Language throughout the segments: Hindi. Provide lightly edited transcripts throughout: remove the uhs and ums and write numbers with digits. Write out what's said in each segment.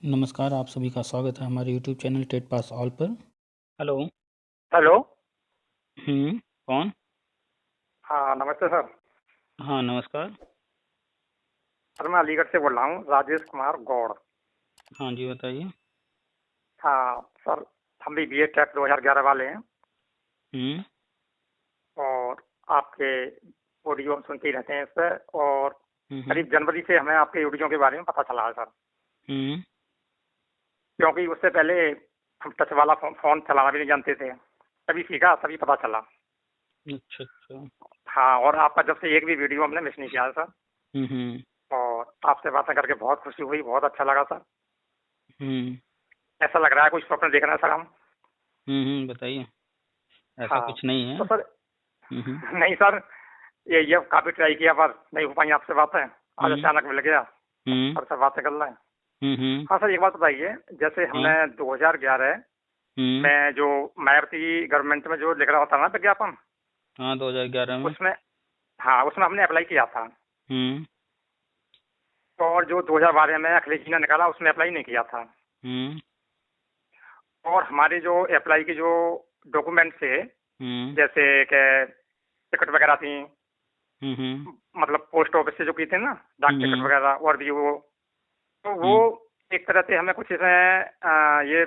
नमस्कार, आप सभी का स्वागत है हमारे YouTube channel TET pass all पर। हेलो। हेलो। कौन? हाँ, नमस्ते सर। हाँ, नमस्कार। सर, मैं अलीगढ़ से बोल रहा हूँ, राजेश कुमार गौड़। हाँ जी, बताइए। हाँ सर, हम भी बीए टेक 2011 वाले हैं हम्म और आपके ऑडियो हम सुनते ही रहते हैं इस पर। और हम्म करीब जनवरी से हमें आपके ऑडियो के बारे में पता चला है सर। हम्म क्योंकि उससे पहले हम टच वाला फोन चलाना भी नहीं जानते थे। तभी सीखा, तभी पता चला। अच्छा अच्छा। हाँ, और आपका जब से एक भी वीडियो हमने मिस नहीं किया है सर। हम्म और आपसे बातें करके बहुत खुशी हुई, बहुत अच्छा लगा सर। हम्म ऐसा लग रहा है कुछ स्वप्न देख रहे हैं सर हम। बताइए। ऐसा हाँ कुछ नहीं है। तो सर, हम्म नहीं सर, ये काफी ट्राई किया पर नहीं हो पाई आपसे बातें। आज हम्म अचानक मिल गया, हम्म सर से बातें कर रहे हैं। हम्म हाँ सर, एक बात बताइए। जैसे हाँ। हमने 2011 हम्म में जो मायावती गवर्नमेंट में जो लिख रहा होता ना विज्ञापन, हाँ, 2011 में। उसमें, हाँ उसमें हमने अप्लाई किया था। हम्म और जो 2012 में अखिलेश जी ने निकाला उसमें अप्लाई नहीं किया था। हम्म और हमारे जो अप्लाई की जो डॉक्यूमेंट थे, हम्म जैसे कि टिकट वगैरह थी, हम्म मतलब पोस्ट ऑफिस से जो की थी ना, डाक टिकट हम्म वगैरह, और भी वो, तो वो हम्म एक तरह से हमें कुछ इसमें ये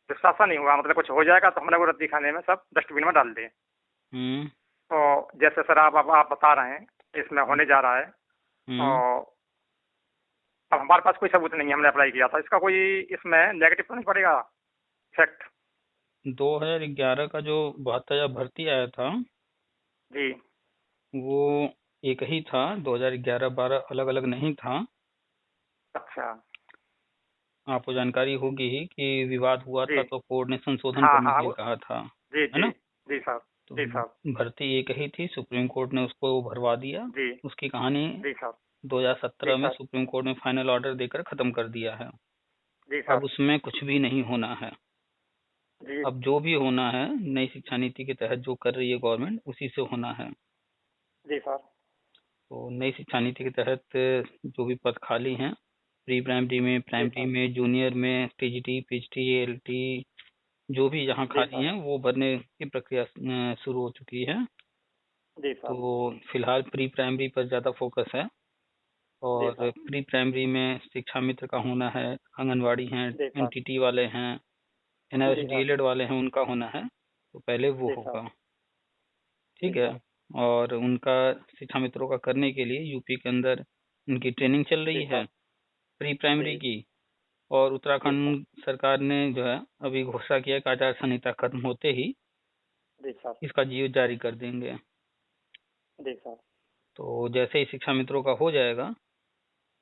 विश्वास नहीं हुआ। मतलब कुछ हो जाएगा तो हमने वो रद्दी खाने में सब डस्टबिन में डाल दिए। हम्म तो जैसे सर आप बता रहे हैं इसमें होने जा रहा है। हम्म और अब हमारे पास कोई सबूत नहीं है, हमने अप्लाई किया था। इसका कोई इसमें नेगेटिव तो नहीं पड़ेगा इफेक्ट? 2011 का जो 72,000 भर्ती आया था, जी। वो एक ही था। 2011-12 अलग अलग नहीं था। अच्छा। आपको जानकारी होगी ही कि विवाद हुआ जी। था तो कोर्ट ने संशोधन हाँ करने हाँ के लिए कहा था। जी है जी। ना? जी सर। तो जी सर। भर्ती एक ही थी, सुप्रीम कोर्ट ने उसको भरवा दिया। जी। उसकी कहानी जी सर। जी 2017 में सर। सुप्रीम कोर्ट ने फाइनल ऑर्डर देकर खत्म कर दिया है। जी अब सर। उसमें कुछ भी नहीं होना है। जी। अब जो भी होना है, नई शिक्षा नीति के तहत जो कर रही है गवर्नमेंट, उसी से होना है। जी सर। तो नई शिक्षा नीति के तहत जो भी पद खाली हैं, प्री प्राइमरी में, जी प्राइमरी सर। में, जूनियर में, टीजीटी, पीजीटी, एलटी, जो भी जहाँ जी खाली सर। हैं वो भरने की प्रक्रिया शुरू हो चुकी है। जी सर। तो फिलहाल प्री प्राइमरी पर ज़्यादा फोकस है। जी और सर। प्री प्राइमरी में शिक्षा मित्र का होना है, आंगनवाड़ी हैं, जी सर। एनटीटी वाले हैं, एनआईएस जी सर। डीएलएड वाले हैं, उनका होना है। तो पहले वो जी सर। होगा। जी ठीक है। सर। और उनका शिक्षा मित्रों का करने के लिए यूपी के अंदर उनकी ट्रेनिंग चल जी रही है, सर। प्री जी। प्राइमरी की। और जी सर। उत्तराखंड सरकार ने जो है अभी घोषणा किया कि आचार संहिता खत्म होते ही जी सर। इसका जीओ जारी कर देंगे। जी सर। तो जैसे ही शिक्षा मित्रों का हो जाएगा,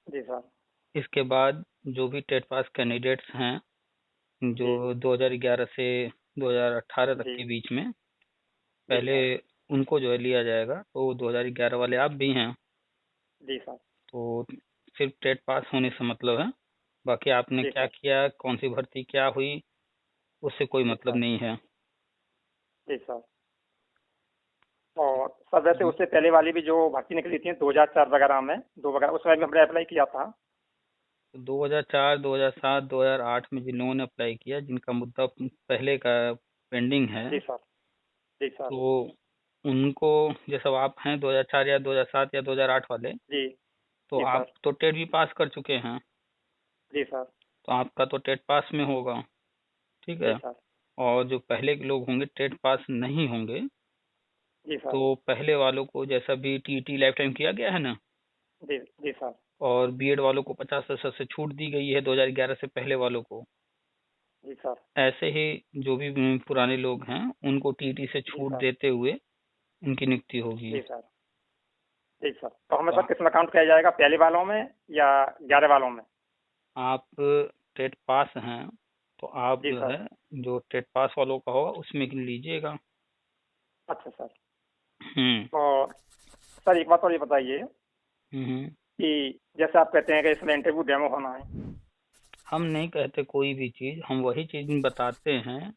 जी सर। इसके बाद जो भी टेट पास कैंडिडेट्स हैं, जी। जो 2011 से 2018 तक जी। के बीच में, जी पहले सर। उनको जो है लिया जाएगा। तो 2011 वाले आप भी हैं, जी सर। तो सिर्फ टेट पास होने से मतलब है। बाकी आपने जी क्या सर। किया, कौन सी भर्ती क्या हुई, उससे कोई जी मतलब सर। नहीं है। जी सर। और सर, वैसे हम्म। उससे पहले वाली भी जो भर्ती निकली थी 2004 वगैरह में, दो वगैरह, उसमें भी हमने अप्लाई किया था। तो 2004, 2007, 2008 में जिन लोगों ने अप्लाई किया, जिनका मुद्दा पहले का पेंडिंग है, जी सर। जी सर। तो उनको, जैसे अब आप हैं 2004 या 2007 या 2008 वाले, जी। तो जी आप सर। तो टेट भी पास कर चुके हैं। जी सर। तो आपका तो टेट पास में होगा। ठीक जी है। सर। और जो पहले के लोग होंगे टेट पास नहीं होंगे, जी सर। तो पहले वालों को जैसा भी टीटी लाइफ टाइम किया गया है ना, जी। जी सर। और बीएड वालों को 50% से छूट दी गई है 2011 से पहले वालों को, जी सर। ऐसे ही जो भी पुराने लोग हैं उनको टीटी से जी छूट सर। देते हुए उनकी नियुक्ति होगी। जी सर। जी सर, तो हमें तो सर किस में काउंट किया जाएगा, पहले वालों में या 11 वालों में? आप टेट पास हैं, तो आप जी जो सर। है, जो टेट पास वालों का होगा उसमें लीजिएगा। अच्छा सर। हम्म और सर, एक बात और ये बताइए हम्म कि जैसे आप कहते हैं कि इसमें इंटरव्यू डेमो होना है। हम नहीं कहते कोई भी चीज़, हम वही चीज़ बताते हैं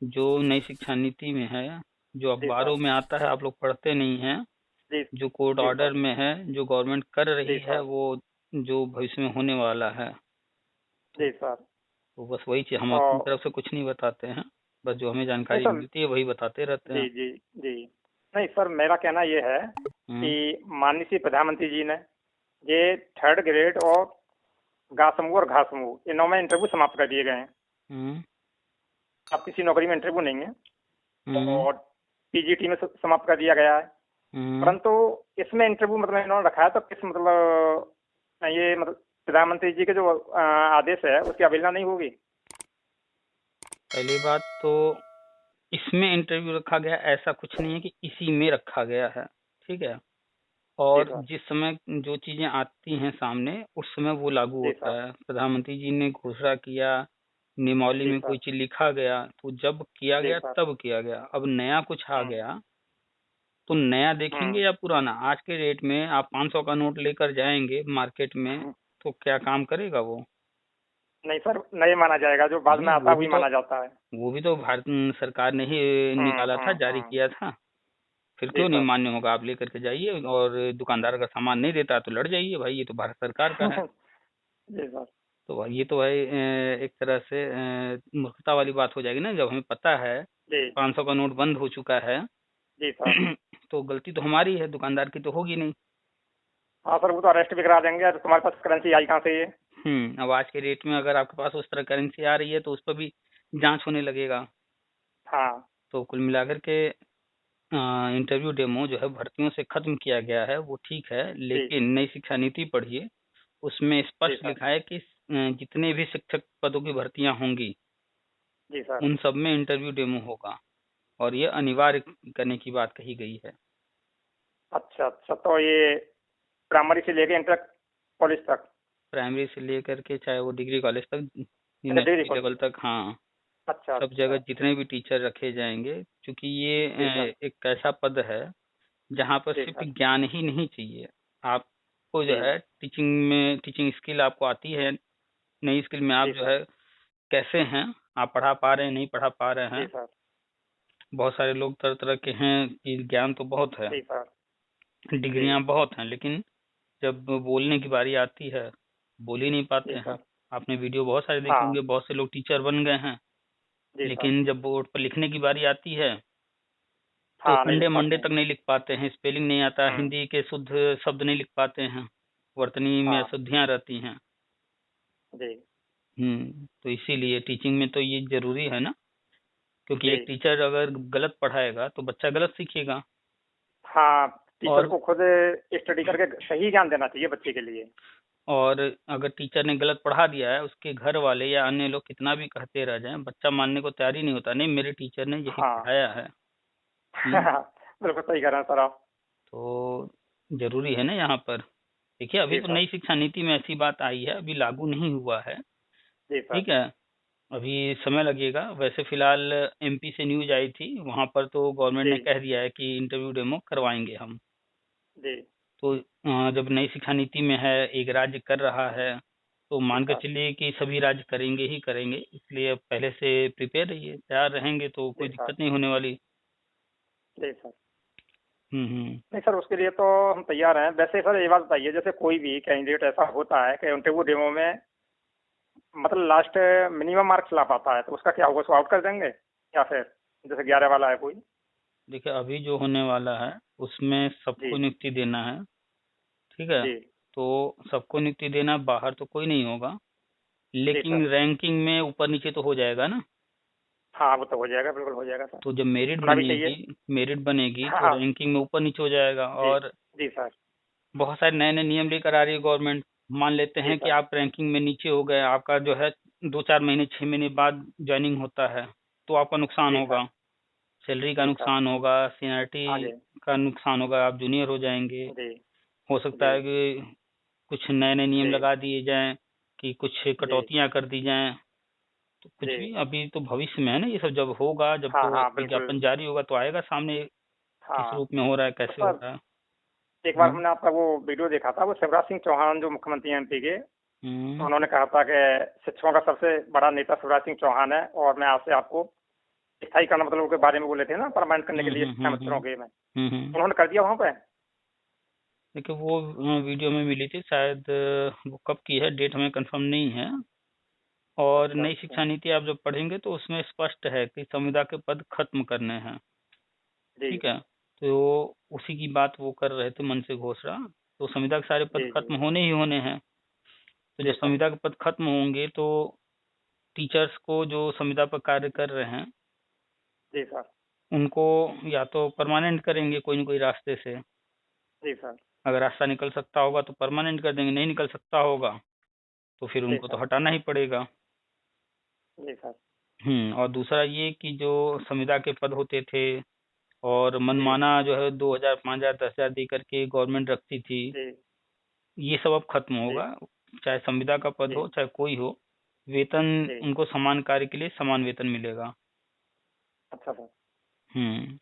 जो नई शिक्षा नीति में है, जो जी सर। अखबारों में आता है, आप लोग पढ़ते नहीं हैं। जी। जो कोर्ट जी ऑर्डर सर। में है, जो गवर्नमेंट कर जी रही है, सर। वो जो भविष्य में होने वाला है। जी सर। तो बस वही चीज़, हम अपनी और तरफ से कुछ नहीं बताते हैं, बस जो हमें नहीं जानकारी सर। मिलती है वही बताते रहते हैं। जी जी जी। नहीं सर, मेरा कहना ये है हम्म। कि माननीय प्रधानमंत्री जी ने ये थर्ड ग्रेड और गा समूह और घा समूह इनों में इंटरव्यू समाप्त कर दिए गए हैं। हम्म। अब किसी नौकरी में इंटरव्यू नहीं है। हम्म। और पीजीटी में समाप्त कर दिया गया है। हम्म। परंतु इसमें इंटरव्यू मतलब इन्होंने रखा है तो किस मतलब ये मतलब प्रधानमंत्री जी के जो आदेश है उसकी अवहेलना नहीं होगी। पहली बात तो इसमें इंटरव्यू रखा गया ऐसा कुछ नहीं है कि इसी में रखा गया है, ठीक है। जी और सर। जिस समय जो चीजें आती हैं सामने उस समय वो लागू जी होता सर। है। प्रधानमंत्री जी ने घोषणा किया, नियमावली जी में सर। कोई चीज लिखा गया तो जब किया जी गया सर। तब किया गया। अब नया कुछ आ हम्म। गया तो नया देखेंगे हम्म। या पुराना। आज के रेट में आप 500 का नोट लेकर जाएंगे मार्केट में हम्म। तो क्या काम करेगा वो? नहीं सर, नहीं माना जाएगा, जो बाद में नहीं, आता है वही माना जाता है। वो भी तो भारत सरकार ने ही निकाला था, जारी हम्म। किया था। फिर जी क्यों नहीं सर। मान्य होगा? आप लेकर के जाइए, और दुकानदार अगर सामान नहीं देता तो लड़ जाइए भाई, ये तो भारत सरकार का है। जी सर। तो ये तो है एक तरह से मूर्खता वाली बात हो जाएगी ना, जब हमें पता है जी 500 का नोट बंद हो चुका है। जी सर। तो गलती तो हमारी है, दुकानदार की तो होगी नहीं। हाँ सर, वो तो अरेस्ट भी करा देंगे, तो तुम्हारे पास करेंसी आई कहाँ से ये। अब आज के रेट में अगर आपके पास उस तरह करेंसी आ रही है तो उस पर भी जांच होने लगेगा। हाँ। तो कुल मिलाकर के इंटरव्यू डेमो जो है भर्तियों से खत्म किया गया है, वो ठीक है, जी लेकिन नई शिक्षा नीति पढ़िए, उसमें जी स्पष्ट सर। लिखा है कि जितने भी शिक्षक पदों की भर्तियां होंगी जी सर। उन सब में इंटरव्यू डेमो होगा, और ये अनिवार्य करने की बात कही गई है। अच्छा अच्छा, तो ये प्राइमरी से लेके इंटर कॉलेज तक। प्राइमरी से लेकर के चाहे वो डिग्री कॉलेज तक, अच्छा, डिग्री यूनिवर्सिटी कॉलेज लेवल तक। तक, हाँ, अच्छा सब जगह अच्छा। जितने भी टीचर रखे जाएंगे, क्योंकि ये जी सर। एक ऐसा पद है जहाँ पर जी सिर्फ सर। ज्ञान ही नहीं चाहिए। आपको जो जी है टीचिंग में, टीचिंग स्किल आपको आती है, नई स्किल में आप जी जो सर। है कैसे हैं, आप पढ़ा पा रहे हैं नहीं पढ़ा पा रहे जी हैं। सर। बहुत सारे लोग तरह तरह के हैं कि ज्ञान तो बहुत है, जी सर। जी डिग्रियां बहुत हैं, लेकिन जब बोलने की बारी आती है बोल ही नहीं पाते जी हैं। सर। आपने वीडियो बहुत सारे देखे हाँ। होंगे, बहुत से लोग टीचर बन गए हैं, जी सर। लेकिन जब बोर्ड पर लिखने की बारी आती है तो हाँ, नहीं संडे लिख मंडे पाते हैं। तक नहीं लिख पाते हैं, स्पेलिंग नहीं आता, हम्म। हिंदी के शुद्ध शब्द नहीं लिख पाते हैं, वर्तनी में हाँ। अशुद्धियां रहती हैं। जी तो इसीलिए टीचिंग में तो ये जरूरी है ना, क्योंकि जी। एक टीचर अगर गलत पढ़ाएगा तो बच्चा गलत सीखेगा। हाँ, टीचर और को खुद स्टडी करके सही ज्ञान देना चाहिए बच्चे के लिए। और अगर टीचर ने गलत पढ़ा दिया है, उसके घर वाले या अन्य लोग कितना भी कहते रह जाएं, बच्चा मानने को तैयार ही नहीं होता। नहीं, मेरे टीचर ने यही हाँ। पढ़ाया है। हम्म बिल्कुल सही कह रहे हैं सर आप। तो जरूरी है ना यहाँ पर। देखिए, अभी जी तो सर। नई शिक्षा नीति में ऐसी बात आई है, अभी लागू नहीं हुआ है, जी सर। ठीक है। अभी समय लगेगा। वैसे फिलहाल एमपी से न्यूज आई थी, वहां पर तो गवर्नमेंट जी ने कह दिया है कि इंटरव्यू डेमो करवाएंगे हम। जी। तो जब नई शिक्षा नीति में है, एक राज्य कर रहा है, तो जी मान के सर। चलिए कि सभी राज्य करेंगे ही करेंगे, इसलिए अब पहले से प्रिपेयर रहिए, तैयार रहेंगे तो जी कोई सर। दिक्कत नहीं होने वाली। जी सर। हम्म। नहीं सर, उसके लिए तो हम तैयार हैं। वैसे सर ये बात बताइए, जैसे कोई भी कैंडिडेट ऐसा होता है कि इंटरव्यू डेमो में मतलब लास्ट मिनिमम मार्क्स ला पाता है, तो उसका क्या होगा, उसको आउट कर देंगे या फिर जैसे 11 वाला है कोई। देखिए, अभी जो होने वाला है उसमें जी सबको नियुक्ति देना है, ठीक है। जी। तो सबको नियुक्ति देना, बाहर तो कोई नहीं होगा, जी लेकिन सर। रैंकिंग में ऊपर नीचे तो हो जाएगा ना। हाँ, वो तो हो जाएगा, बिल्कुल हो जाएगा सर। तो जब मेरिट होना भी चाहिए। बनेगी, मेरिट बनेगी हाँ तो हाँ। रैंकिंग में ऊपर नीचे हो जाएगा। जी और जी सर। बहुत सारे नए नए नियम लेकर आ रही है गवर्नमेंट। मान लेते जी हैं कि सर। आप रैंकिंग में नीचे हो गए, आपका जो है 2-4 महीने 6 महीने बाद ज्वाइनिंग होता है, तो आपका नुकसान जी सर। होगा, सैलरी का जी सर। नुकसान होगा, सीनियरिटी आगे। का नुकसान होगा, आप जूनियर हो जाएंगे। जी हो सकता जी है कि कुछ नए नए नियम जी लगा दिए जाएं, कि कुछ जी कटौतियां कर दी जाएं। तो जी। कुछ भी अभी तो भविष्य में है ना, ये सब जब होगा, जब हाँ तो हाँ, बिल्कुल। विज्ञापन जारी होगा तो आएगा सामने, किस हाँ। रूप में हो रहा है, तो कैसे हो सर, रहा है। एक बार हम्म। हमने आपका वो वीडियो देखा था, वो शिवराज सिंह चौहान जो मुख्यमंत्री हैं एमपी के, तो हम्म। उन्होंने कहा था कि शिक्षकों का सबसे बड़ा नेता शिवराज सिंह चौहान है, और मैं आपसे आपको स्थायी करना मतलब उनके बारे में बोले थे ना, परमानेंट करने के हम्म। लिए हम्म। हम्म। मिनिस्टरों के में, हम्म। उन्होंने कर दिया वहाँ पे। देखिए, वो वीडियो में मिली थी शायद, वो कब की है डेट हमें कंफर्म नहीं है, और अच्छा नई अच्छा। शिक्षा नीति आप जब पढ़ेंगे तो उसमें स्पष्ट है कि संविदा के पद खत्म करने हैं। जी ठीक है, तो उसी की बात वो कर रहे थे मन से घोषणा। तो संविदा के सारे पद जी जी। खत्म होने ही होने हैं। तो जब जी सर। संविदा के पद खत्म होंगे तो टीचर्स को जो संविदा पर कार्य कर रहे हैं जी सर। उनको या तो परमानेंट करेंगे कोई न कोई रास्ते से। जी सर। अगर रास्ता निकल सकता होगा तो परमानेंट कर देंगे, नहीं निकल सकता होगा तो फिर जी उनको तो सर। हटाना ही पड़ेगा। जी सर। और दूसरा ये कि जो संविदा के पद होते थे और जी मनमाना जो है 2000 5000 10,000 दे करके गवर्नमेंट रखती थी, जी ये सब अब खत्म जी होगा। चाहे संविदा का पद जी हो चाहे कोई हो, वेतन जी। उनको समान कार्य के लिए समान वेतन मिलेगा। अच्छा सर।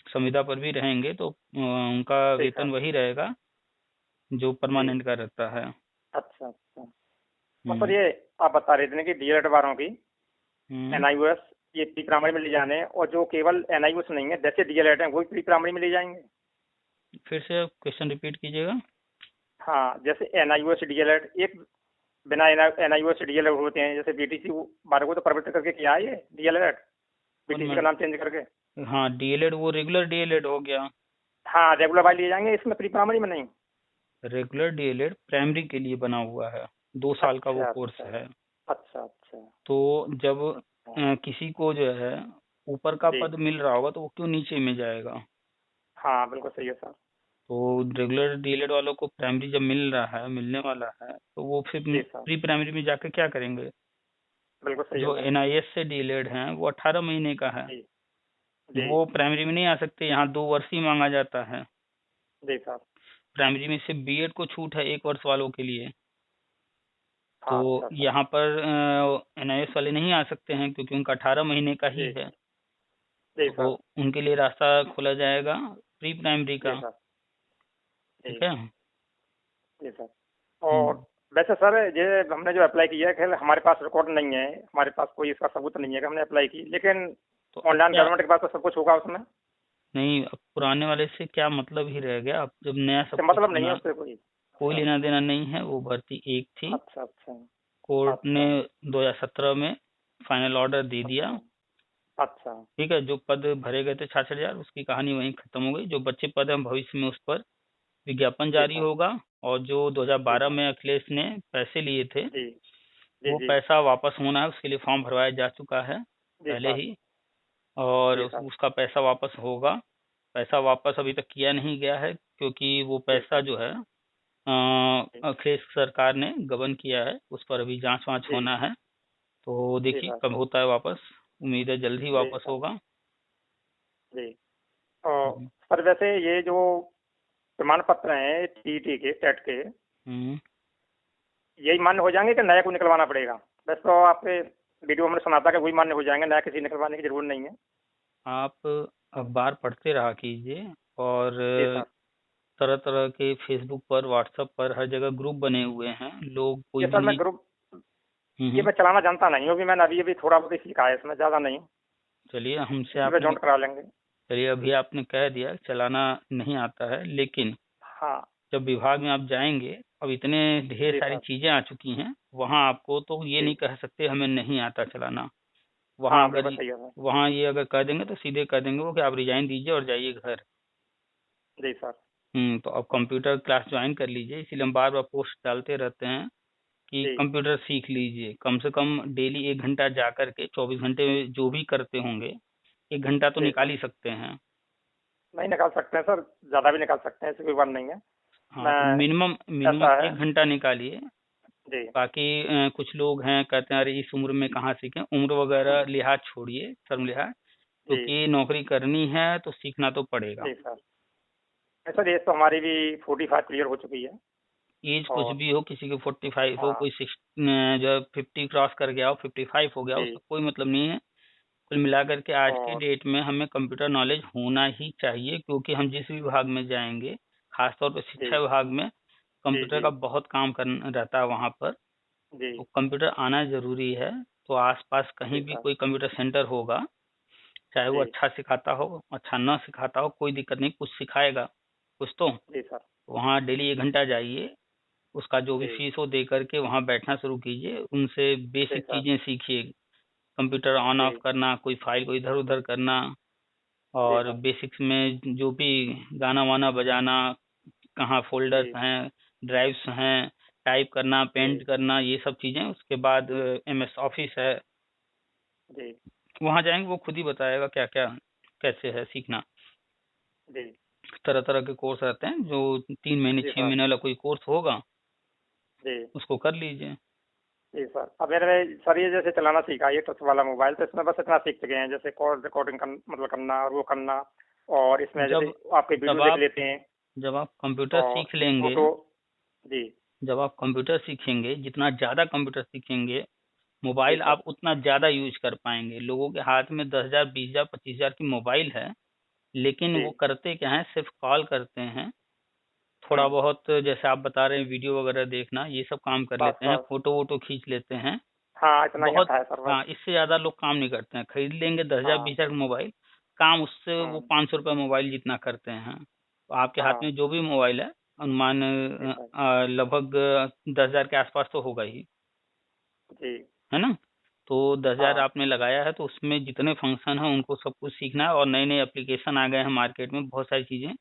संविदा पर भी रहेंगे तो उनका जी वेतन सर। वही रहेगा जो जी। परमानेंट का रहता है। अच्छा अच्छा। और सर हम्म ये आप बता रहे थे ना कि डीएलएड वालों की हम्म एनआईओएस ये प्री प्राइमरी में ले जाने हैं, और जो केवल एनआईओएस नहीं है जैसे डीएलएड है वो प्री प्राइमरी में ले जाएंगे। फिर से क्वेश्चन रिपीट कीजिएगा। हाँ, जैसे एनआईओएस डीएलएड एक बिना एनआईओएस डीएलएड होते हैं, जैसे बीटीसी बारह को तो परिवर्तित करके किया है ये डीएलएड, कौन बीटीसी मैं? का नाम चेंज करके। हाँ, डीएलएड वो रेगुलर डीएलएड हो गया। हाँ, रेगुलर वाले लिए जाएंगे, इसमें प्री प्राइमरी में नहीं। रेगुलर डीएलएड प्राइमरी के लिए बना हुआ है, 2 साल का वो अच्छा कोर्स अच्छा। है। अच्छा अच्छा। तो जब हाँ, किसी को जो है ऊपर का जी। पद मिल रहा होगा तो वो क्यों नीचे में जाएगा। हाँ बिल्कुल सही है सर। तो रेगुलर डीएलएड वालों को प्राइमरी जब मिल रहा है, मिलने वाला है, तो वो फिर जी सर। प्री प्राइमरी में जाकर क्या करेंगे। बिल्कुल सही है जो सर। एनआईएस से डीएलएड हैं वो 18 महीने का है, जी जी। वो प्राइमरी में नहीं आ सकते, यहाँ 2 वर्ष ही मांगा जाता है। जी सर। प्राइमरी में सिर्फ बीएड को छूट है 1 वर्ष वालों के लिए। तो हाँ अच्छा सर। यहाँ पर एनआईएस वाले नहीं आ सकते हैं क्योंकि उनका 18 महीने का ही जी है। जी तो सर। उनके लिए रास्ता खोला जाएगा प्री प्राइमरी जी का। सर। ठीक जी है। जी सर। और हम्म वैसे सर ये हमने जो अप्लाई किया है, खैर हमारे पास रिकॉर्ड नहीं है, हमारे पास कोई इसका सबूत नहीं है कि हमने अप्लाई की, लेकिन तो अब ऑनलाइन क्या, गवर्नमेंट के पास तो सब कुछ होगा उसमें। नहीं अब पुराने वाले से क्या मतलब ही रह गया, अब जब नया सब इससे कुछ मतलब नहीं है बना, उससे कोई। कोई अच्छा लेना देना नहीं है। वो भर्ती एक थी, अच्छा। अच्छा कोर्ट ने अच्छा 2017 में फाइनल ऑर्डर दे दिया। अच्छा। अच्छा ठीक है, जो पद भरे गए थे 66,000 उसकी कहानी वहीं खत्म हो गई। जो बच्चे पद हैं भविष्य में उस पर विज्ञापन जी जारी सर। होगा। और जो जी 2012 सर। में अखिलेश ने पैसे लिए थे जी जी वो जी। पैसा वापस होना है, उसके लिए फॉर्म भरवाया जा चुका है जी पहले सर। ही। और जी सर। उसका पैसा वापस होगा। पैसा वापस अभी तक किया नहीं गया है क्योंकि वो जी पैसा सर। जो है जी अखिलेश सरकार ने गबन किया है, उस पर अभी जांच वांच जी। होना है। तो जी देखिए सर। कब होता है वापस, उम्मीद है जल्द ही जी वापस सर। होगा। जी। और हम्म सर वैसे ये जो प्रमाण पत्र हैं टीईटी के टेट के, हम्म। यही मान्य हो जाएंगे कि नया को निकलवाना पड़ेगा? वैसे तो आपके वीडियो में सुना था कि वही मान्य हो जाएंगे, नया किसी निकलवाने की जरूरत नहीं है। आप अखबार पढ़ते रहा कीजिए। और जी सर। तरह तरह के फेसबुक पर व्हाट्सएप पर हर जगह ग्रुप बने हुए हैं, लोग कोई ये भी सर मैं नहीं। ग्रुप ये हम्म। मैं चलाना जानता नहीं हूँ, अभी मैंने अभी अभी थोड़ा बहुत ही सीखा है इसमें, ज़्यादा नहीं। चलिए हमसे इसी पे आपने, जॉइन करा लेंगे। चलिए अभी आपने कह दिया चलाना नहीं आता है, लेकिन हाँ। जब विभाग में आप जाएंगे, अब इतने ढेर जी सारी सर। चीजें आ चुकी हैं, वहाँ आपको तो ये जी। नहीं कह सकते हमें नहीं आता चलाना। वहाँ हाँ अगर बिल्कुल सही है सर। वहाँ ये अगर कह देंगे तो सीधे कह देंगे वो कि आप रिजाइन दीजिए और जाइए घर। जी सर। तो अब कंप्यूटर क्लास ज्वाइन कर लीजिए, इसीलिए हम बार बार पोस्ट डालते रहते हैं कि जी कंप्यूटर सीख लीजिए। कम से कम डेली 1 घंटा जा करके 24 घंटे में जो भी करते होंगे 1 घंटा तो जी निकाल सर। ही सकते हैं। नहीं निकाल सकते हैं सर, ज़्यादा भी निकाल सकते हैं, ऐसी कोई बात नहीं है। हाँ, तो मैं मिनिमम मिनिमम ऐसा है। 1 घंटा निकालिए। जी बाकी कुछ लोग हैं कहते हैं अरे इस उम्र में कहाँ सीखें, उम्र वगैरह लिहाज छोड़िए, शर्म लिहाज, जी। क्योंकि नौकरी करनी है तो सीखना तो पड़ेगा। जी सर। सर एज तो हमारी भी 45 क्लियर हो चुकी है। एज कुछ और भी हो, किसी को 45 हो, हाँ। कोई 6 जो 50 क्रॉस कर गया हो, 55 हो गया, जी। उसका कोई मतलब नहीं है। कुल मिलाकर के आज के और डेट में हमें कंप्यूटर नॉलेज होना ही चाहिए, क्योंकि हम जिस भी विभाग में जाएंगे, खासतौर पर जी शिक्षा विभाग में जी कंप्यूटर जी का बहुत काम करना रहता है वहाँ पर। जी। तो कंप्यूटर आना ज़रूरी है। तो आसपास जी कहीं भी सर। कोई कंप्यूटर सेंटर होगा, चाहे वो जी अच्छा सिखाता हो अच्छा ना सिखाता हो, कोई दिक्कत नहीं, कुछ सिखाएगा कुछ तो। जी सर। वहाँ डेली 1 घंटा जाइए, उसका जो भी जी फीस हो दे करके वहाँ बैठना शुरू कीजिए, उनसे जी बेसिक सर। चीज़ें सीखिए, कंप्यूटर ऑन ऑफ जी करना, कोई फाइल को इधर उधर करना, जी और सर। बेसिक्स में जो भी गाना वाना बजाना, कहाँ फोल्डर्स जी हैं, ड्राइव्स हैं, टाइप करना, जी पेंट करना, ये सब चीज़ें। उसके बाद एमएस ऑफिस है, जी वहाँ जाएंगे वो खुद ही बताएगा क्या क्या कैसे है सीखना। जी तरह तरह के कोर्स रहते हैं, जो 3 महीने जी 6 महीने सर। वाला कोई कोर्स होगा जी उसको कर लीजिए। जी सर। अब मैंने सर ये जैसे चलाना सीखा ये टच वाला मोबाइल, तो इसमें बस इतना सीख चुके हैं, जैसे कॉल रिकॉर्डिंग मतलब करना और वो करना, और इसमें जैसे जब आपके जब वीडियो देख आप लेते हैं जब आप कंप्यूटर और सीख लेंगे, फोटो। जी जब आप कंप्यूटर सीखेंगे, जितना ज़्यादा कंप्यूटर सीखेंगे, जी मोबाइल सर। आप उतना ज़्यादा यूज कर पाएंगे। लोगों के हाथ में 10,000 20,000 25,000 की मोबाइल है, लेकिन जी। वो करते क्या है, सिर्फ कॉल करते हैं, थोड़ा हम्म। बहुत जैसे आप बता रहे हैं वीडियो वगैरह देखना, ये सब काम कर बस लेते हैं, बस। फोटो वोटो खींच लेते हैं। हाँ इतना ही बहुत, आता है सर बस। हाँ, इससे ज़्यादा लोग काम नहीं करते हैं। खरीद लेंगे 10,000 हाँ। 20,000 का मोबाइल, काम उससे वो हम्म। 500 रुपये मोबाइल जितना करते हैं। तो आपके हाथ हाँ। में जो भी मोबाइल है, अनुमान जी सर। लगभग 10,000 के आसपास तो होगा ही, जी। है ना? तो 10,000 हाँ। आपने लगाया है, तो उसमें जितने फंक्शन हैं उनको सब कुछ सीखना है, और नए नए एप्लीकेशन आ गए हैं मार्केट में, बहुत सारी चीज़ें,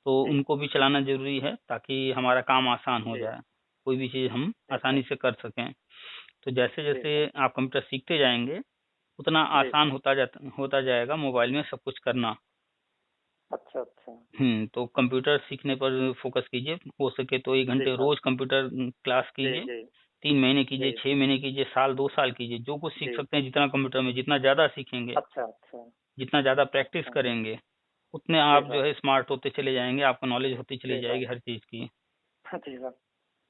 तो जी उनको भी चलाना ज़रूरी है ताकि हमारा काम आसान हो जी जाए, कोई भी चीज़ हम जी सर। आसानी से कर सकें। तो जैसे जी जैसे सर। आप कंप्यूटर सीखते जाएंगे, उतना जी आसान सर। होता जाएगा मोबाइल में सब कुछ करना। अच्छा अच्छा। तो कंप्यूटर सीखने पर फोकस कीजिए, हो सके तो 1 घंटे जी सर। रोज कंप्यूटर क्लास जी कीजिए। जी 3 महीने कीजिए, जी 6 महीने कीजिए, साल 2 साल कीजिए, जो कुछ सीख जी। सकते हैं, जितना कंप्यूटर में जितना ज़्यादा सीखेंगे, अच्छा अच्छा। जितना ज़्यादा प्रैक्टिस अच्छा। करेंगे, उतने जी आप जो सर। है स्मार्ट होते चले जाएंगे, आपको नॉलेज होती चली जी सर। जाएगी हर चीज़ की। जी सर।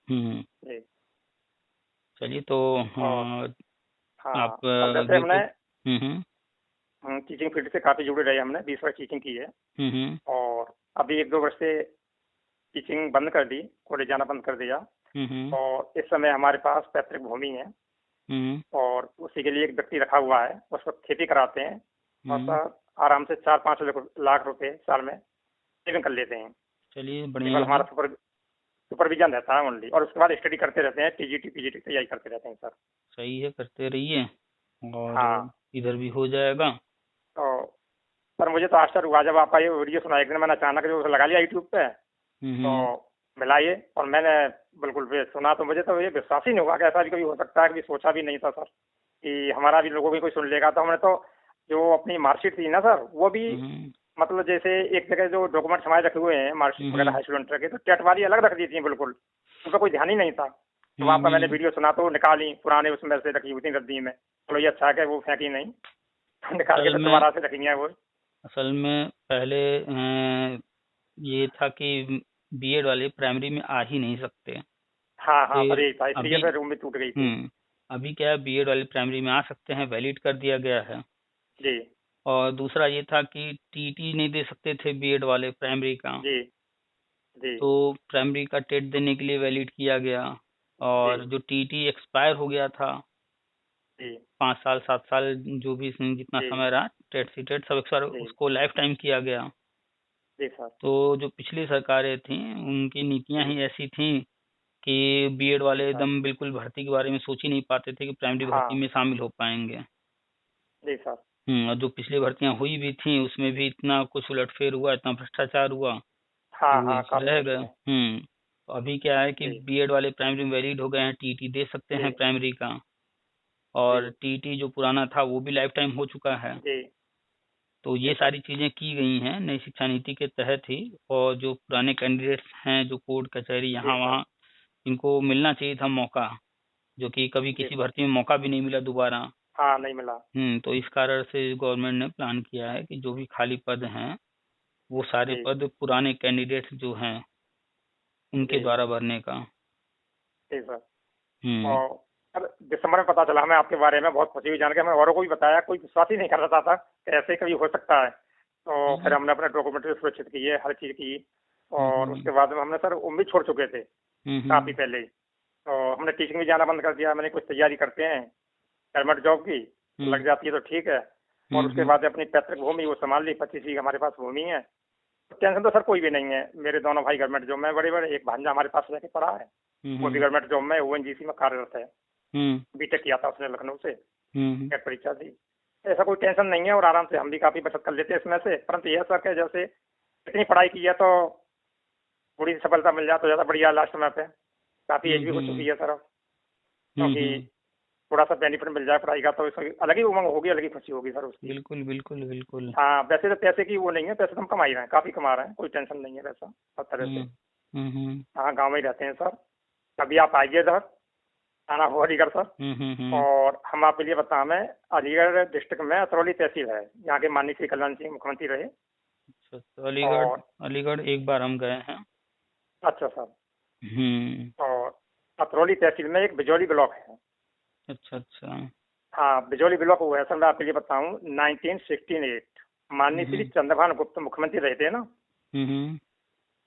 हम्म जी। चलिए तो, और हाँ, हाँ आप सर, जैसे हमने यूट्यूब। हम्म टीचिंग फील्ड से काफी जुड़े रहे, हमने 20 वर्ष टीचिंग की है। हम्म हम्म और अभी 1-2 वर्ष से टीचिंग बंद कर दी, कॉलेज जाना बंद कर दिया। हम्म हम्म और इस समय हमारे पास पैतृक भूमि है, हम्म और उसी के लिए एक व्यक्ति रखा हुआ है, उस पर खेती कराते हैं। और हम्म, सर आराम से 4-5 लाख रुपए साल में सेविंग कर लेते हैं। चलिए बढ़िया केवल है। हमारा सुपरविजन रहता है ओनली, और उसके बाद स्टडी करते रहते हैं, टीजीटी पीजीटी तैयारी करते रहते हैं सर। सही है, करते रहिए, और हाँ। इधर भी हो जाएगा। तो सर मुझे तो आश्चर्य हुआ जब आपका ये वीडियो सुना, एक दिन मैंने अचानक जो लगा लिया यूट्यूब पे, तो हम्म मिला ये, और मैंने बिल्कुल भी सुना, तो मुझे तो ये विश्वास ही नहीं हुआ कि ऐसा भी कभी हो सकता है। कभी सोचा भी नहीं था सर कि हमारा भी लोगों भी कोई सुन लेगा। तो हमने तो जो अपनी मार्कशीट थी ना सर, वो भी हम्म मतलब जैसे एक जगह जो डॉक्यूमेंट्स हमारे रखे हुए हैं मार्कशीट वगैरह हम्म हाई स्टूडेंट के, तो टेट वाली अलग रख दी थी बिल्कुल, उन पर कोई ध्यान ही नहीं था। तो आपका मैंने हम्म। वीडियो सुना तो निकाली, पुराने उसमें से रखी हुई थी रद्दी में। चलो ये अच्छा है कि वो फेंकी नहीं, तो निकाल के असल फिर में दोबारा से रखी है वो। असल में पहले ये था कि बीएड वाले प्राइमरी में आ ही नहीं सकते। हाँ हाँ सर फिर यही था, इसलिए अभी, फिर उम्मीद टूट गई थी। अभी क्या है, बीएड वाले प्राइमरी में आ सकते हैं, वैलिड कर दिया गया है। जी और दूसरा ये था कि टीटी नहीं दे सकते थे बीएड वाले प्राइमरी का, जी जी तो प्राइमरी का टेट देने के लिए वैलिड किया गया। जी और जो टीटी एक्सपायर हो गया था, जी 5 साल 7 साल जो भी इसमें जितना जी समय रहा, टेट सी टेट सब एक्सपायर, जी उसको लाइफ टाइम किया गया। जी सर। तो जो पिछली सरकारें थीं, उनकी नीतियां जी ही ऐसी थीं कि बीएड जी वाले सर। एकदम बिल्कुल भर्ती के बारे में सोच ही नहीं पाते थे कि प्राइमरी भर्ती हाँ। में शामिल हो पाएंगे। जी सर। और जो पिछली भर्तियां हुई भी थी, उसमें भी इतना कुछ उलटफेर हुआ, इतना भ्रष्टाचार हुआ कि हाँ वो हाँ काफी रह कुछ गए। हुआ। तो अभी क्या है कि जी बीएड वाले प्राइमरी में वैलिड हो गए हैं, टीटी दे सकते जी हैं प्राइमरी का। जी और टीटी जो पुराना था वो भी लाइफ टाइम हो चुका है। जी तो जी ये सर। सारी चीज़ें की गई हैं नई शिक्षा नीति के तहत ही। और जो पुराने कैंडिडेट्स हैं, जो कोर्ट कचहरी जी यहाँ सर। वहाँ, इनको मिलना चाहिए था मौका, जो कि कभी जी किसी सर। भर्ती में मौका भी नहीं मिला दोबारा। हाँ नहीं मिला। तो इस कारण से गवर्नमेंट ने प्लान किया है कि जो भी खाली पद हैं, वो सारे जी पद पुराने कैंडिडेट्स जो हैं उनके जी द्वारा भरने का। जी सर। हम्म और सर दिसंबर में पता चला हमें आपके बारे में, बहुत खुशी हुई जान के। हमें औरों को भी बताया, कोई विश्वास ही नहीं कर रहा था कि ऐसे कभी हो सकता है। तो फिर हम्म हमने अपने डॉक्यूमेंट्री सुरक्षित किए, हर चीज़ की। और हम्म उसके बाद में हमने सर उम्मीद छोड़ चुके थे काफ़ी हम्म पहले ही। तो हमने टीचिंग भी जाना बंद कर दिया। मैंने कुछ तैयारी करते हैं गवर्नमेंट जॉब की, तो लग हम्म जाती है तो ठीक है। और उसके हम्म बाद अपनी पैतृक भूमि वो संभाल ली, 25 बीघा हमारे पास भूमि है। तो टेंशन तो सर कोई भी नहीं है। मेरे दोनों भाई गवर्नमेंट जॉब में बड़े बड़े, एक भांजा हमारे पास रह के पड़ा है। वो भी गवर्नमेंट जॉब में ओएनजीसी में कार्यरत है। हम्म बीटेक किया था उसने लखनऊ से, हम्म नेट परीक्षा दी। ऐसा कोई टेंशन नहीं है और आराम से हम भी काफी बचत कर लेते हैं इसमें से। परंतु यह सर कि जैसे इतनी पढ़ाई की है तो थोड़ी सी सफलता मिल जाए तो ज्यादा बढ़िया लास्ट में पे। काफी एज भी हो चुकी है सर अब, क्योंकि हम्म। थोड़ा सा बेनिफिट मिल जाए पढ़ाई का तो इसमें अलग ही उमंग होगी, अलग ही खुशी होगी सर उसकी। बिल्कुल बिल्कुल बिल्कुल। हाँ वैसे तो पैसे की वो नहीं है, पैसे तो हम कमा ही रहे हैं, काफी कमा रहे हैं, कोई टेंशन नहीं है वैसा हर तरह से। हम्म हम्म हाँ गाँव में ही रहते हैं सर। कभी आप आइए इधर, आना हो अलीगढ़ सर। हम्म। और हम आपके लिए बताएं, मैं अलीगढ़ डिस्ट्रिक्ट में अतरौली तहसील है, यहाँ के माननीय श्री कल्याण सिंह मुख्यमंत्री रहे। अच्छा, तो अलीगढ़, और अलीगढ़ एक बार हम गए हैं। अच्छा सर। हम्म। और अतरौली तहसील में एक बिजौली ब्लॉक है। अच्छा अच्छा। हाँ बिजौली ब्लॉक वो है सर, मैं आपके लिए बताऊं 1968 माननीय श्री हम्म चंद्रभान गुप्त मुख्यमंत्री रहे थे ना हम्म।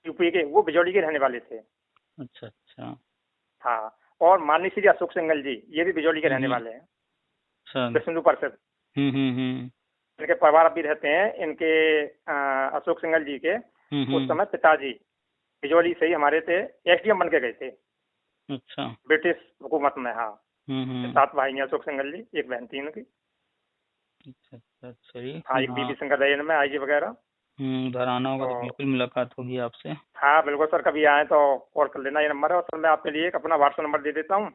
यूपी के, वो बिजौली के रहने वाले थे। अच्छा अच्छा। हाँ। और माननीय श्री अशोक सिंघल जी, ये भी बिजौली के रहने वाले हैं, अच्छा। विष्णु प्रसिद्ध। हम्म। इनके परिवार अब भी रहते हैं इनके, अशोक सिंघल जी के उस हम्म। समय पिताजी बिजौली से ही हमारे थे, एसडीएम बन के गए थे अच्छा। ब्रिटिश हुकूमत में। हाँ। हम्म। 7 भाई हैं अशोक सिंघल जी, एक बहन थी उनकी। अच्छा अच्छा, चलिए हाँ एक यहाँ। बीबी सिंह रहे इनमें, आईजी वगैरह। उधर आना होगा तो तो बिल्कुल मुलाकात होगी आपसे। हाँ बिल्कुल सर, कभी आए तो कॉल कर लेना, ये नंबर है। और सर मैं आपके लिए एक अपना व्हाट्सएप नंबर दे देता हूँ,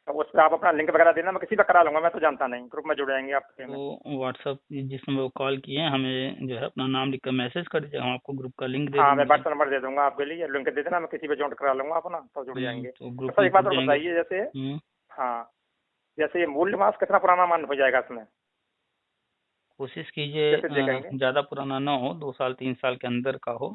तो उस पर आप अपना लिंक वगैरह देना, मैं किसी पर करा लूंगा, मैं तो जानता नहीं, ग्रुप में जुड़ जाएंगे आपके में। तो व्हाट्सअप जिस नंबर को कॉल किए हैं, हमें जो है अपना नाम लिखकर मैसेज कर दीजिए, हम आपको ग्रुप का लिंक दे हाँ मैं देंगे। व्हाट्सएप नंबर दे दूंगा आपके लिए, लिंक दे देना, मैं किसी पे ज्वाइन करा लूंगा अपना, तो जुड़ जाएंगे। तो तो ग्रुप सर में एक बात जुड़ और जाएंगे। बताइए, जैसे हाँ जैसे ये मूल्य मास कितना पुराना मान हो जाएगा इसमें, कोशिश कीजिए कैसे देखेंगे? ज़्यादा पुराना ना हो, 2 साल 3 साल के अंदर का हो।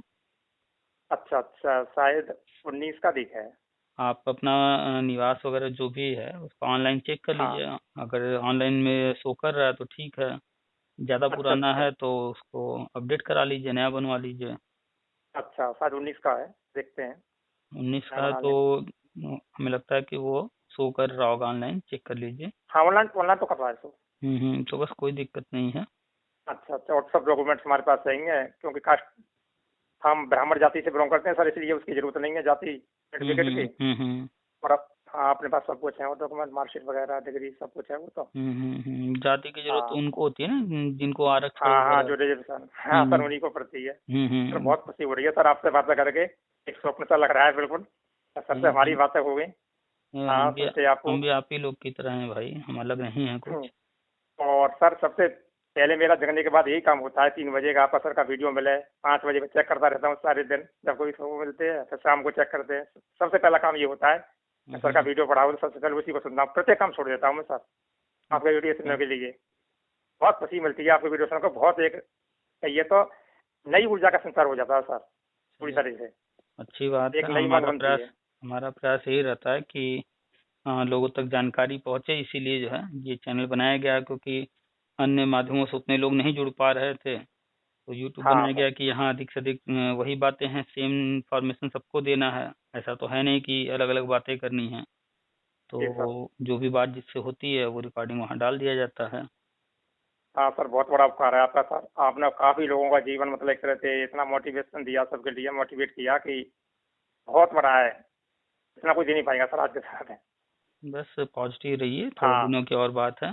अच्छा अच्छा, शायद 19 का दिखा है। आप अपना निवास वगैरह जो भी है उसको ऑनलाइन चेक कर हाँ। लीजिए। अगर ऑनलाइन में शो कर रहा है तो ठीक है, ज़्यादा अच्छा पुराना अच्छा है तो उसको अपडेट करा लीजिए, नया बनवा लीजिए। अच्छा, शायद 19 का है, देखते हैं, 19 मैं का है बना तो लेंगे। हमें लगता है कि वो शो कर रहा होगा, ऑनलाइन चेक कर लीजिए। हाँ ऑनलाइन ऑनलाइन तो करवा है सो। तो बस कोई दिक्कत नहीं है। अच्छा अच्छा, और सब डॉक्यूमेंट्स हमारे पास रहेंगे, क्योंकि कास्ट हम ब्राह्मण जाति से बिलोंग करते हैं सर, इसलिए उसकी जरूरत नहीं है जाति सर्टिफिकेट की। हम्म। और अब हाँ अपने पास सब कुछ है, वो डॉक्यूमेंट मार्कशीट वगैरह डिग्री सब कुछ है वो तो। जाति की जरूरत तो हाँ उनको होती है ना, जिनको आरक्षण हाँ हाँ, वगैरह। जो रिजर्वेशन, हाँ हम्म सर उन्हीं को पड़ती है। सर हम्म बहुत खुशी हो रही है सर आपसे बातें करके, एक स्वप्न सा लग रहा है बिल्कुल, सर से हमारी हम्म। बातें हो गई। हाँ सोचे आपको। हम भी आप ही लोग की तरह हैं भाई, हम अलग नहीं हैं कुछ। और सर सबसे पहले मेरा जगने के बाद यही काम होता है, 3 बजे का आपका सर का वीडियो मिले, 5 बजे मैं चेक करता रहता हूँ सारे दिन, जब कोई शो मिलते हैं फिर शाम को चेक करते हैं। सबसे पहला काम ये होता है, मैं सर का हम्म वीडियो पढ़ाऊँ तो सबसे पहले उसी को सुनना हूँ, प्रत्येक काम छोड़ देता हूँ मैं सर आपका वीडियो सुनने के लिए। बहुत खुशी मिलती है आपके वीडियो सुनकर, बहुत एक कहिए तो नई ऊर्जा का संचार हो जाता है सर, पूरी चलिए, तरह से अच्छी बात एक है। नई उमंग बनती है। हमारा प्रयास यही रहता है कि लोगों तक जानकारी पहुंचे, इसीलिए जो है ये चैनल बनाया गया है, क्योंकि अन्य माध्यमों से उतने लोग नहीं जुड़ पा रहे थे, तो यूट्यूब हाँ बनाया सर। गया कि यहाँ अधिक से अधिक वही बातें हैं, सेम इंफॉर्मेशन सबको देना है। ऐसा तो है नहीं कि अलग अलग बातें करनी है, जी सर। तो जो भी बात जिससे होती है वो रिकॉर्डिंग वहाँ डाल दिया जाता है। हाँ सर बहुत बड़ा उपकार है आपका सर, आपने काफी लोगों का जीवन मतलब एक तरह से इतना मोटिवेशन दिया, सबके लिए मोटिवेट किया कि बहुत बड़ा है, इतना कोई दे नहीं पाएगा सर आज के समय में। बस पॉजिटिव रहिए, थोड़े हाँ दिनों की और बात है।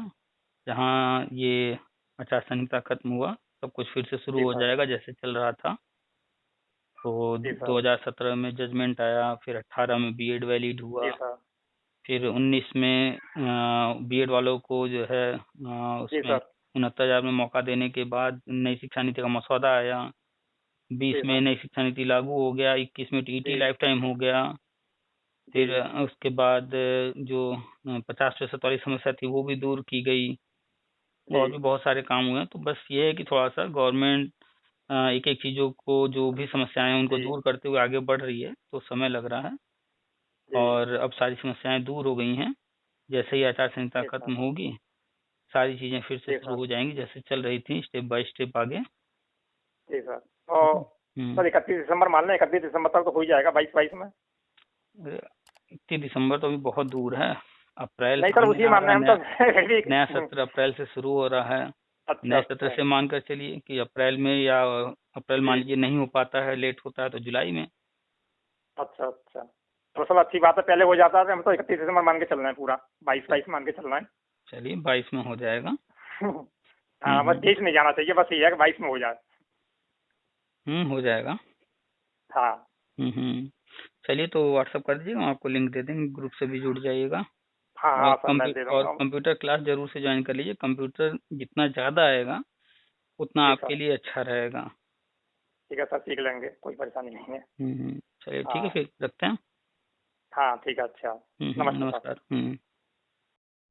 जहाँ ये आचार संहिता खत्म हुआ, सब कुछ फिर से शुरू जी हो सर। जाएगा जैसे चल रहा था। तो जी सर। 2017 में जजमेंट आया, फिर 18 में बीएड वैलिड हुआ, जी सर। फिर 19 में बीएड वालों को जो है जी उसमें सर। 69,000 में मौका देने के बाद नई शिक्षा नीति का मसौदा आया। 20 जी में सर। नई शिक्षा नीति लागू हो गया, 21 में टीईटी जी लाइफ टाइम हो गया। जी। फिर उसके बाद जो 50% वाली समस्या थी वो भी दूर की गई, जी और भी बहुत सारे काम हुए हैं। तो बस ये है कि थोड़ा सा गवर्नमेंट एक एक चीज़ों को, जो भी समस्याएं हैं उनको जी। दूर करते हुए आगे बढ़ रही है, तो समय लग रहा है। जी। और अब सारी समस्याएं दूर हो गई हैं। जैसे ही आचार संहिता जी सर। खत्म होगी, सारी चीज़ें फिर से जी शुरू सर। हो जाएंगी जैसे चल रही थी, स्टेप बाय स्टेप आगे। जी सर। ठीक तो है। सर 31 दिसंबर मान लें, 31 दिसंबर तक तो हो ही जाएगा, 22 में। 31 दिसंबर तो अभी बहुत दूर है। अप्रैल नहीं सर सामने उसी आ मान रहा लें है, हम नया नया तो। सत्र अप्रैल से शुरू हो रहा है। अच्छा नए सत्र अच्छा। से मानकर चलिए कि अप्रैल में, या अप्रैल मान जी। लीजिए नहीं हो पाता है, लेट होता है तो जुलाई में। अच्छा अच्छा। तो सब अच्छी बात है, पहले हो जाता है। हम तो 31 दिसंबर मान के चल रहे हैं, पूरा 22 मान के चल रहे चलिए 22 में हो जाएगा। हैं। हाँ, बस 23 नहीं जाना चाहिए, बस ये है कि 22 में हो जाए। हो जाएगा। हाँ चलिए तो व्हाट्सअप कर दीजिएगा, हम आपको लिंक दे देंगे, ग्रुप से भी जुड़ जाइएगा। हाँ और हाँ सर, मैं दे दूंगा। कंप्यूटर क्लास जरूर से ज्वाइन कर लीजिए, कंप्यूटर जितना ज़्यादा आएगा उतना जी आपके सर, लिए अच्छा रहेगा। ठीक है सर, सीख लेंगे, कोई परेशानी नहीं है। चलिए ठीक है, हाँ फिर रखते हैं। हाँ ठीक है, अच्छा। नमस्ते सर। नमस्कार।